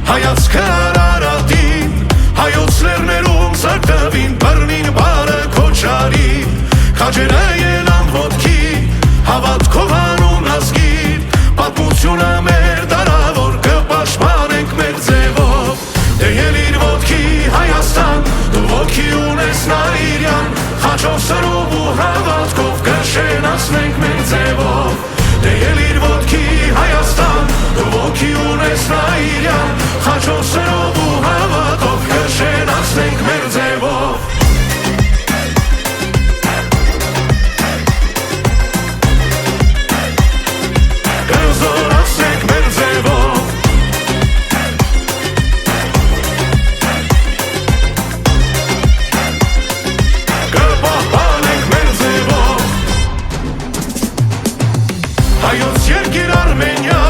հայացքը Արարատին, հայոց լեռներում սարքտվին, բռնին բարը քոչարի, քաջերը ելան ոտքի, հավատքով անուն ազգին, պատմությունը մեր դարավոր, կպաշտպանենք մեր ձևով, դե ելիր ոտքի Հայաստան, դու ոտքի ունես Նայիրյան, խաչով սրով ու հավատքով կշենացնենք մեր ձևով, դե ելիր ոտքի Հայաստան, դու ոտքի ունես Նայիրյան, խաչով սրով ու հավատքով կշենացնենք մեր ձևով կզորացնենք մեր ձևով կպահպանենք մեր ձևով հայոց երկիր Արմենիա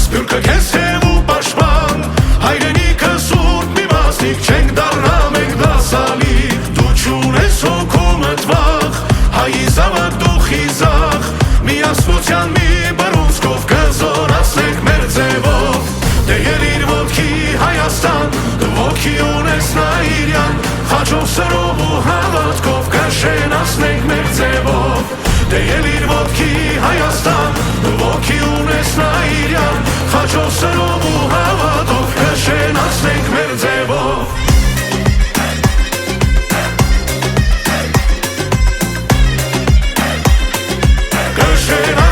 սփյուռքը քեզ թև ու պաշտպան հայրենիքը սուրբ մի մասնիկ չենք դառնա մենք դասալի դու չունես հոգումդ վախ հայի զավակ դու խիզախ միասնության մի բռունցքով կզորացնենք մեր ձևով դե ելիր ոտքի Հայաստան դու ոտքի ունես Նայիրյան խաչով սրով ու հավատքով կշենացնենք մեր ձևով դե ելիր ոտքի Հայաստան դու ոտքի ունես Նայիրյան խաչով սրով ու հավատքով կշենացնենք մեր ձևով կշենացնենք